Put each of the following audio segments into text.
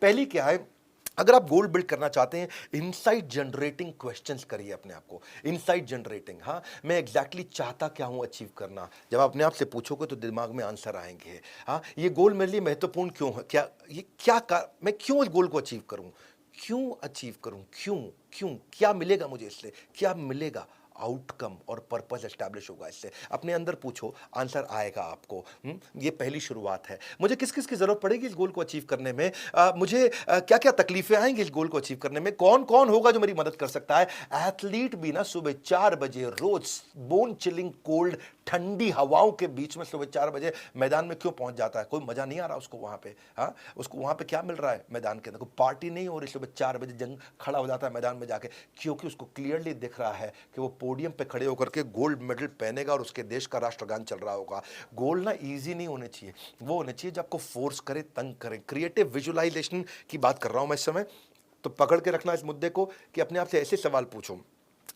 पहली क्या है, अगर आप गोल बिल्ड करना चाहते हैं, इनसाइट जनरेटिंग क्वेश्चंस करिए अपने आप को। इनसाइट जनरेटिंग, हाँ मैं एग्जैक्टली चाहता क्या हूं अचीव करना, जब आप अपने आप से पूछोगे तो दिमाग में आंसर आएंगे। हाँ ये गोल मेरे लिए महत्वपूर्ण क्यों है, क्या ये मैं क्यों इस गोल को अचीव करूं, क्यों अचीव करूं, क्यों क्यों क्या मिलेगा मुझे इससे, क्या मिलेगा, आउटकम और पर्पस एस्टैब्लिश होगा इससे। अपने अंदर पूछो, आंसर आएगा आपको। ये पहली शुरुआत है। मुझे किस किस की जरूरत पड़ेगी इस गोल को अचीव करने में, मुझे क्या क्या तकलीफें आएंगी इस गोल को अचीव करने में, कौन कौन होगा जो मेरी मदद कर सकता है। एथलीट भी ना सुबह 4 बजे रोज बोन चिलिंग कोल्ड ठंडी हवाओं के बीच में सुबह 4 बजे मैदान में क्यों पहुंच जाता है, कोई मजा नहीं आ रहा उसको वहां पे। हाँ उसको वहां पे क्या मिल रहा है, मैदान के अंदर कोई पार्टी नहीं हो रही, सुबह 4 बजे जंग खड़ा हो जाता है मैदान में जाके, क्योंकि उसको क्लियरली दिख रहा है कि वो पोडियम पे खड़े होकर के गोल्ड मेडल पहनेगा और उसके देश का राष्ट्रगान चल रहा होगा। गोल ना इजी नहीं होने चाहिए, वो होने चाहिए जो आपको फोर्स करे, तंग करे। क्रिएटिव विजुअलाइजेशन की बात कर रहा हूं मैं इस समय, तो पकड़ के रखना इस मुद्दे को कि अपने आप से ऐसे सवाल पूछो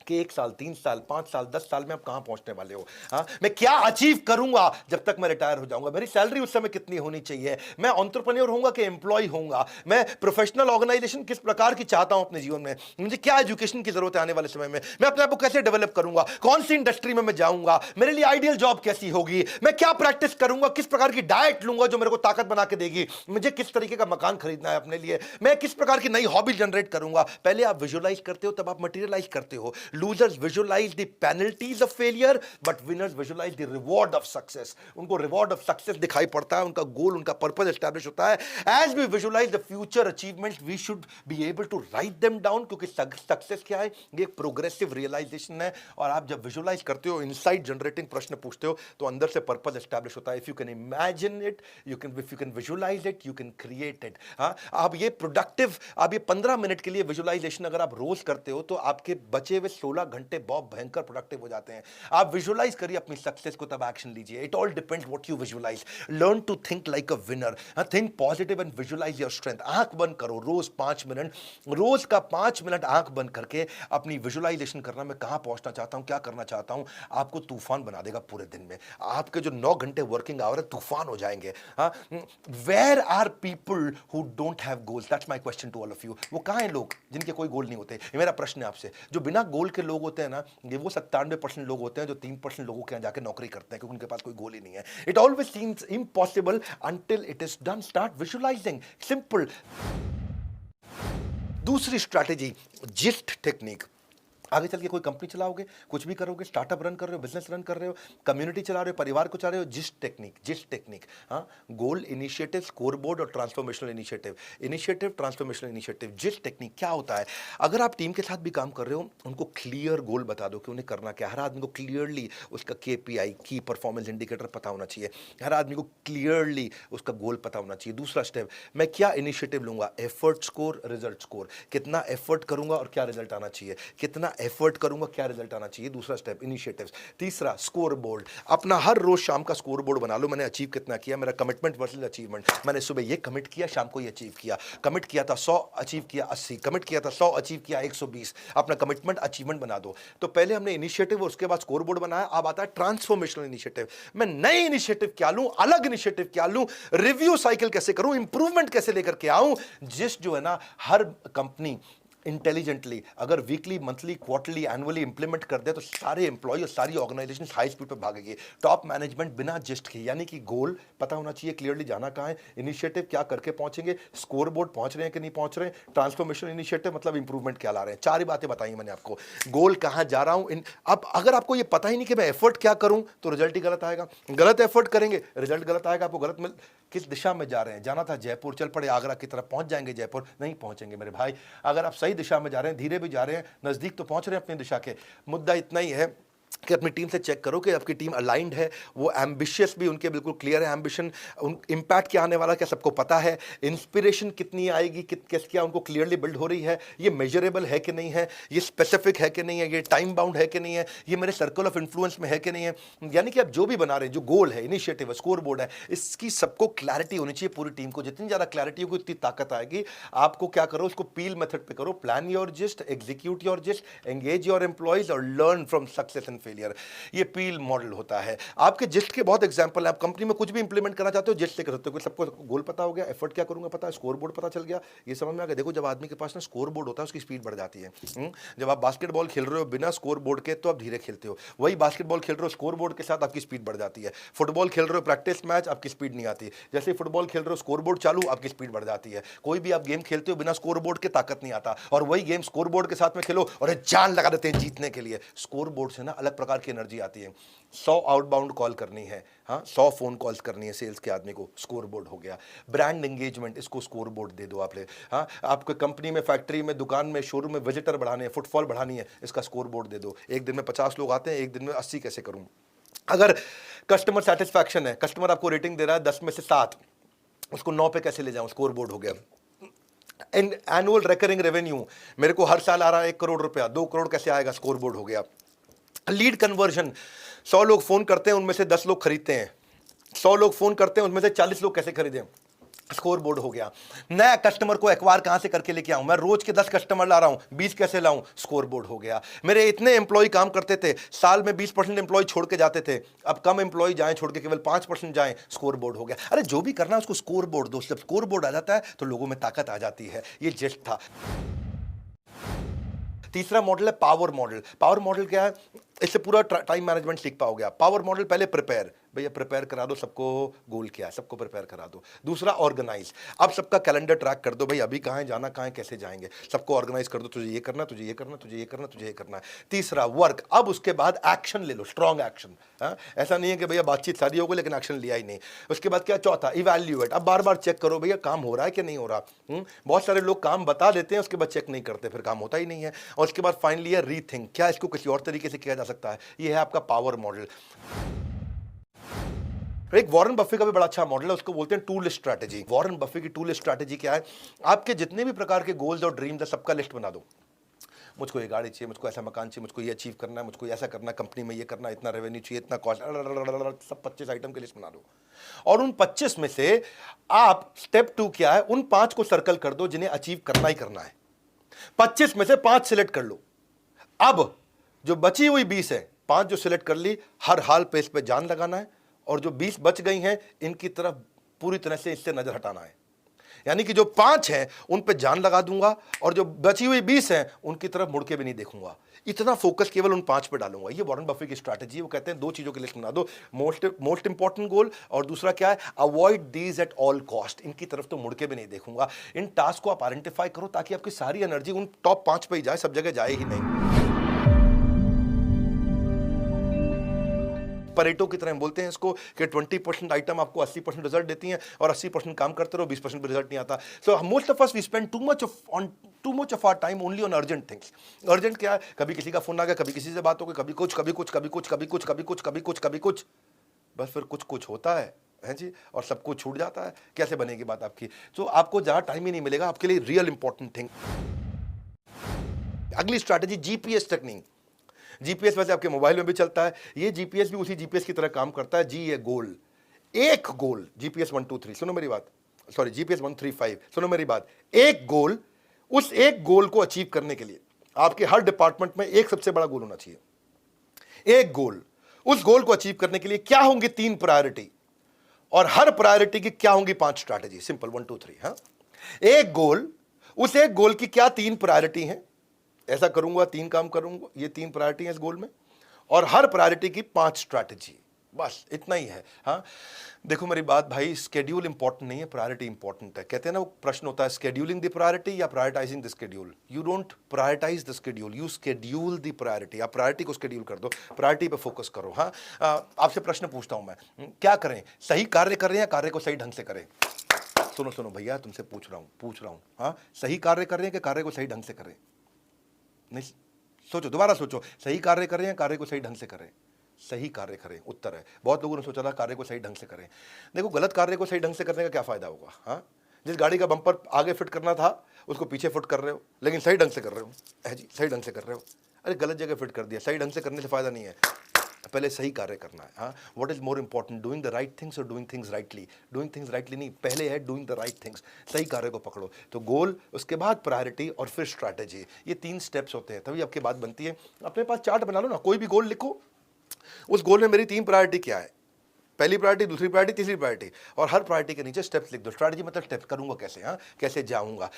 कि 1 साल, 3 साल, 5 साल, 10 साल में आप कहां पहुंचने वाले हो। हाँ मैं क्या अचीव करूंगा जब तक मैं रिटायर हो जाऊंगा, मेरी सैलरी उस समय कितनी होनी चाहिए, मैं एंटरप्रेन्योर होऊंगा कि एम्प्लॉय होऊंगा, मैं प्रोफेशनल ऑर्गेनाइजेशन किस प्रकार की चाहता हूं अपने जीवन में, मुझे क्या एजुकेशन की जरूरत है आने वाले समय में, मैं अपने आप को कैसे डेवलप करूंगा, कौन सी इंडस्ट्री में मैं जाऊंगा, मेरे लिए आइडियल जॉब कैसी होगी, मैं क्या प्रैक्टिस करूंगा, किस प्रकार की डाइट लूंगा जो मेरे को ताकत बना के देगी, मुझे किस तरीके का मकान खरीदना है अपने लिए, मैं किस प्रकार की नई हॉबी जनरेट करूंगा। पहले आप विजुअलाइज करते हो तब आप मटेरियलाइज करते हो। Losers visualize the penalties of failure but winners visualize the reward of success। उनको reward of success दिखाई पड़ता है, उनका गोल, उनका पर्पस एस्टैब्लिश होता है। as we visualize the future achievements we should be able to write them down, क्योंकि success क्या है, ये एक प्रोग्रेसिव रियलाइजेशन है। और आप जब विजुअलाइज करते हो, इनसाइट जनरेटिंग प्रश्न पूछते हो, तो अंदर से पर्पस एस्टैब्लिश होता है। If you can imagine it, if you can visualize it, you can create it. हाँ आप ये प्रोडक्टिव, आप ये 15 मिनट के लिए विजुअलाइजेशन अगर आप रोज करते हो तो आपके बचे हुए 16 घंटे बहुत भयंकर प्रोडक्टिव हो जाते हैं। आप विजुअलाइज करिए अपनी सक्सेस को, तब एक्शन लीजिए। It all depends what you visualize. Learn to think like a winner, think positive and visualize your strength. आंख बंद करो रोज 5 मिनट, रोज का 5 मिनट आंख बंद करके अपनी विजुअलाइजेशन करना, मैं कहां पहुंचना चाहता हूं, क्या करना चाहता हूं। आपको तूफान बना देगा पूरे दिन में। आपके जो 9 घंटे वर्किंग आवर है तूफान हो जाएंगे। Where are people who don't have goals, that's my question to all of you. वो कहां हैं लोग जिनके कोई गोल नहीं होते, ये मेरा प्रश्न है आपसे। जो बिना गोल के लोग होते हैं ना, ये वो 97% लोग होते हैं जो 3% लोगों के यहाँ जाके नौकरी करते हैं, क्योंकि उनके पास कोई गोल ही नहीं है। It always seems impossible until it is done. Start visualising, simple. दूसरी स्ट्रैटेजी, जिस्ट टेक्निक। आगे चल के कोई कंपनी चलाओगे, कुछ भी करोगे, स्टार्टअप रन कर रहे हो, बिजनेस रन कर रहे हो, कम्युनिटी चला रहे हो, परिवार को चला रहे हो, जिस्ट टेक्निक, जिस्ट टेक्निक। हाँ गोल, इनिशिएटिव, स्कोरबोर्ड और transformational initiative. Initiative, transformational initiative, gist technique क्या होता है। अगर आप टीम के साथ भी काम कर रहे हो, उनको क्लियर गोल बता दो कि उन्हें करना क्या। हर आदमी को क्लियरली उसका KPI, की परफॉर्मेंस इंडिकेटर पता होना चाहिए। हर आदमी को क्लियरली उसका गोल पता होना चाहिए। दूसरा स्टेप, मैं क्या इनिशिएटिव लूंगा, एफर्ट स्कोर, रिजल्ट स्कोर। कितना एफर्ट करूंगा और क्या रिजल्ट आना चाहिए, कितना एफर्ट करूंगा, क्या रिजल्ट आना चाहिए। दूसरा स्टेप, इनिशिएटिव्स। तीसरा, स्कोर बोर्ड। अपना हर रोज शाम का स्कोर बोर्ड बना लो। मैंने अचीव कितना किया, मेरा कमिटमेंट वर्सेस अचीवमेंट। मैंने सुबह ये कमिट किया, शाम को ये अचीव किया। कमिट किया था 100, अचीव किया 80। कमिट किया था 100, अचीव किया 120। अपना कमिटमेंट अचीवमेंट बना दो। तो पहले हमने इनिशिएटिव और उसके बाद स्कोर बोर्ड बनाया। अब आता है ट्रांसफॉर्मेशनल इनिशिएटिव। मैं नए इनिशिएटिव क्या लूं, अलग इनिशिएटिव क्या लूं, रिव्यू साइकिल कैसे करूं, इंप्रूवमेंट कैसे लेकर के आऊं। जिस जो है ना, हर कंपनी इंटेलिजेंटली अगर weekly, monthly, quarterly, annually implement कर दे तो सारे एम्प्लॉय और सारी ऑर्गेनाइजेशन हाई स्पीड पे भागेगी। टॉप मैनेजमेंट बिना जिस्ट के, यानी कि गोल पता होना चाहिए, क्लियरली जाना कहाँ है, इनिशिएटिव क्या करके पहुंचेंगे, स्कोर बोर्ड पहुंच रहे हैं कि नहीं पहुंच रहे हैं, ट्रांसफॉर्मेशन इनिशिएटिव मतलब इंप्रूवमेंट क्या ला रहे हैं। 4 ही बातें बताई मैंने आपको। गोल कहाँ जा रहा हूं, अब अगर आपको ये पता ही नहीं कि मैं एफर्ट क्या करूं तो रिजल्ट ही गलत आएगा। गलत एफर्ट करेंगे, रिजल्ट गलत आएगा। आपको गलत किस दिशा में जा रहे हैं, जाना था जयपुर, चल पड़े आगरा की तरफ, पहुंच जाएंगे जयपुर, नहीं पहुंचेंगे मेरे भाई। अगर आप सही दिशा में जा रहे हैं, धीरे भी जा रहे हैं, नजदीक तो पहुंच रहे हैं अपनी दिशा के। मुद्दा इतना ही है कि अपनी टीम से चेक करो कि आपकी टीम अलाइंड है, वो एम्बिशियस भी उनके बिल्कुल क्लियर है एम्बिशन, इंपैक्ट क्या आने वाला क्या सबको पता है, इंस्पिरेशन कितनी आएगी, क्या उनको क्लियरली बिल्ड हो रही है, ये मेजरेबल है कि नहीं है, ये स्पेसिफिक है कि नहीं है, ये टाइम बाउंड है कि नहीं है, ये मेरे सर्कल ऑफ इन्फ्लुएंस में है कि नहीं है। यानी कि आप जो भी बना रहे हैं, जो गोल है, इनिशिएटिव है, स्कोर बोर्ड है, इसकी सबको क्लैरिटी होनी चाहिए पूरी टीम को। जितनी ज़्यादा क्लैरिटी होगी उतनी ताकत आएगी। आपको क्या करो, उसको पील मेथड पे करो, plan your gist, execute your gist, engage your employees और learn from success and failure. Failure. ये पील मॉडल होता है। आपके जिस्ट के बहुत एग्जांपल है। आप कंपनी में कुछ भी इंप्लीमेंट करना चाहते हो जिस्ट से कर सकते हो। सबको गोल पता हो गया, एफर्ट क्या करूंगा पता है, स्कोर बोर्ड पता चल गया, ये समझ में आ गया। देखो जब आदमी के पास ना स्कोर बोर्ड होता है उसकी स्पीड बढ़ जाती है। जब आप बास्केटबॉल खेल रहे हो बिना स्कोर बोर्ड के तो आप धीरे खेलते हो, वही बास्केटबॉल खेल रहे हो स्कोर बोर्ड के साथ आपकी स्पीड बढ़ जाती है। फुटबॉल खेल रहे हो प्रैक्टिस मैच, आपकी स्पीड नहीं आती। जैसे फुटबॉल खेल रहे हो स्कोर बोर्ड चालू, आपकी स्पीड बढ़ जाती है। कोई भी आप गेम खेलते हो बिना स्कोर बोर्ड के ताकत नहीं आता, और वही गेम स्कोर बोर्ड के साथ में खेलो और जान लगा देते हैं जीतने के लिए। स्कोर बोर्ड से ना अलग प्रकार की एनर्जी आती है। 100 आउटबाउंड कॉल करनी है, हाँ 100 फोन कॉल्स करनी है सेल्स के आदमी को, स्कोर बोर्ड हो गया। ब्रांड एंगेजमेंट, इसको स्कोर बोर्ड दे दो आप ले। हाँ आपको कंपनी में, फैक्ट्री में, दुकान में, शोरूम में विजिटर बढ़ाने हैं, फुटफॉल बढ़ानी है, इसका स्कोर बोर्ड दे दो। एक दिन में 50 लोग आते हैं, एक दिन में 80 कैसे करूं। अगर कस्टमर सेटिस्फैक्शन है, कस्टमर आपको रेटिंग दे रहा है 10 में से 7, उसको 9 पे कैसे ले जाऊं, स्कोर बोर्ड हो गया। एनुअल रिकरिंग रेवेन्यू, मेरे को हर साल आ रहा है 1 करोड़ रुपया, 2 करोड़ कैसे आएगा, स्कोर बोर्ड हो गया। लीड कन्वर्जन, 100 लोग फोन करते हैं उनमें से 10 लोग खरीदते हैं, 100 लोग फोन करते हैं उनमें से 40 लोग कैसे खरीदें, स्कोर बोर्ड हो गया। नया कस्टमर को एक्वायर कहां से करके लेके आऊं, मैं रोज के 10 कस्टमर ला रहा हूं, 20 कैसे लाऊं, स्कोर बोर्ड हो गया। मेरे इतने एम्प्लॉय काम करते थे, साल में 20% एम्प्लॉय छोड़ के जाते थे, अब कम एम्प्लॉय जाएं छोड़ के, केवल 5% जाएं, स्कोर बोर्ड हो गया। अरे जो भी करना है उसको स्कोर बोर्ड दो। जब स्कोर बोर्ड आ जाता है तो लोगों में ताकत आ जाती है। ये जेस्ट था। तीसरा मॉडल है पावर मॉडल। पावर मॉडल क्या है, इससे पूरा टाइम मैनेजमेंट सीख पाओगे आप। पावर मॉडल, पहले प्रिपेयर, भैया प्रिपेयर करा दो सबको, गोल क्या है सबको प्रिपेयर करा दो। दूसरा ऑर्गेनाइज, अब सबका कैलेंडर ट्रैक कर दो, भाई अभी कहाँ है, जाना कहाँ है, कैसे जाएंगे, सबको ऑर्गेनाइज कर दो, तुझे ये करना, तुझे ये करना, तुझे ये करना, तुझे ये करना है। तीसरा वर्क, अब उसके बाद एक्शन ले लो, स्ट्रॉन्ग एक्शन। ऐसा नहीं है कि भैया बातचीत सारी हो गई लेकिन एक्शन लिया ही नहीं। उसके बाद क्या, चौथा इवैल्यूएट, अब बार बार चेक करो भैया काम हो रहा है कि नहीं हो रहा। बहुत सारे लोग काम बता देते हैं उसके बाद चेक नहीं करते, फिर काम होता ही नहीं है। और उसके बाद फाइनली है रीथिंक, क्या इसको किसी और तरीके से किया जा सकता है। ये है आपका पावर मॉडल। एक वॉरेन बफे का भी बड़ा अच्छा मॉडल है, उसको बोलते हैं टूल स्ट्रैटेजी। वॉरेन बफे की टूल स्ट्रैटेजी क्या है, आपके जितने भी प्रकार के गोल्स और ड्रीम्स है सबका लिस्ट बना दो। मुझको ये गाड़ी चाहिए, मुझको ऐसा मकान चाहिए, मुझको ये अचीव करना है, मुझको ऐसा करना है, कंपनी में ये करना है, इतना रेवेन्यू चाहिए, इतना कॉस्ट, सब 25 आइटम की लिस्ट बना दो। और उन 25 में से आप स्टेप 2 क्या है, उन 5 को सर्कल कर दो जिन्हें अचीव करना ही करना है। 25 में से 5 सिलेक्ट कर लो। अब जो बची हुई 20 है, 5 जो सिलेक्ट कर ली, हर हाल पे इस पे जान लगाना है, और जो 20 बच गई हैं इनकी तरफ पूरी तरह से इससे नजर हटाना है। यानी कि जो 5 हैं उन पे जान लगा दूंगा, और जो बची हुई 20 हैं उनकी तरफ मुड़ के भी नहीं देखूंगा। इतना फोकस केवल उन 5 पे डालूंगा। ये वॉरेन बफे की स्ट्रैटेजी है। वो कहते हैं 2 चीजों की लिस्ट बना दो, मोस्ट इंपॉर्टेंट गोल, और दूसरा क्या है, avoid these at all cost. इनकी तरफ तो मुड़ के भी नहीं देखूंगा। इन टास्क को आप आइडेंटिफाई करो ताकि आपकी सारी एनर्जी उन टॉप 5 पे ही जाए, सब जगह जाए ही नहीं। परेटो की तरह बोलते हैं इसको कि 20% आइटम आपको 80% रिजल्ट देती हैं, और 80% काम करते रहो, 20% भी रिजल्ट नहीं आता। So most of us we spend too much of our time only on urgent things. Urgent क्या है, कभी किसी का फोन आ गया, कभी किसी से बात हो गई, कभी कुछ, कभी कुछ, कभी कुछ, कभी कुछ, कभी कुछ, कभी कुछ, कभी कुछ, बस फिर कुछ कुछ होता है जी, और सब कुछ छूट जाता है। कैसे बनेगी बात आपकी। तो आपको जहां टाइम ही नहीं मिलेगा आपके लिए रियल इंपॉर्टेंट थिंग। अगली स्ट्रैटेजी, जीपीएस टेक्निक। जीपीएस वैसे आपके मोबाइल में भी चलता है, ये जीपीएस भी उसी जीपीएस की तरह काम करता है। जी ये गोल, एक गोल, जीपीएस 1 2 3, सुनो मेरी बात, सॉरी जीपीएस 1 3 5, सुनो मेरी बात। एक गोल, उस एक गोल को अचीव करने के लिए आपके हर डिपार्टमेंट में एक सबसे बड़ा गोल होना चाहिए। एक गोल, उस गोल को अचीव करने के लिए क्या होंगी 3 प्रायोरिटी, और हर प्रायोरिटी की क्या होंगी 5 स्ट्रैटेजी। सिंपल 1 2 3। हाँ, एक गोल, उस एक गोल की क्या 3 प्रायोरिटी हैं, ऐसा करूंगा 3 काम करूंगा, ये 3 प्रायोरिटी है इस गोल में, और हर प्रायोरिटी की 5 स्ट्रैटेजी, बस इतना ही है। हाँ देखो मेरी बात भाई, स्केड्यूल इंपॉर्टेंट नहीं है, प्रायोरिटी इंपॉर्टेंट है। कहते हैं ना वो प्रश्न होता है, स्केड्यूलिंग द प्रायोरिटी या prioritizing the schedule. You don't prioritize the schedule, you schedule the priority. आप प्रायोरिटी को स्केड्यूल कर दो, प्रायोरिटी पे फोकस करो। हाँ आपसे प्रश्न पूछता हूं मैं, क्या करें, सही कार्य कर रहे हैं या कार्य को सही ढंग से करें। सुनो सुनो भैया, तुमसे पूछ रहा हूं। हाँ सही कार्य कर रहे हैं कि कार्य को सही ढंग से करें। नहीं सोचो, दोबारा सोचो, सही कार्य करें या कार्य को सही ढंग से करें। सही कार्य करें उत्तर है। बहुत लोगों ने सोचा था कार्य को सही ढंग से करें। देखो गलत कार्य को सही ढंग से करने का क्या फायदा होगा। हाँ जिस गाड़ी का बम्पर आगे फिट करना था उसको पीछे फिट कर रहे हो, लेकिन सही ढंग से कर रहे हो। है जी, सही ढंग से कर रहे हो। अरे गलत जगह फिट कर दिया। सही ढंग से करने से फायदा नहीं है, पहले सही कार्य करना है। हाँ what is more important, doing the right things और doing things rightly. Doing things rightly नहीं, पहले है डूइंग द राइट थिंग्स। सही कार्य को पकड़ो। तो गोल, उसके बाद प्रायोरिटी, और फिर स्ट्रैटेजी। ये 3 स्टेप्स होते हैं, तभी आपकी बात बनती है। अपने पास चार्ट बना लो ना, कोई भी गोल लिखो, उस गोल में मेरी 3 प्रायोरिटी क्या है? पहली प्रायोरिटी, दूसरी प्रायोरिटी, तीसरी प्रायोरिटी, और हर प्रायोरिटी के नीचे स्टेप्स लिख दो। स्ट्रैटेजी मतलब स्टेप्स, करूँगा कैसे, हाँ? कैसे जाऊँगा?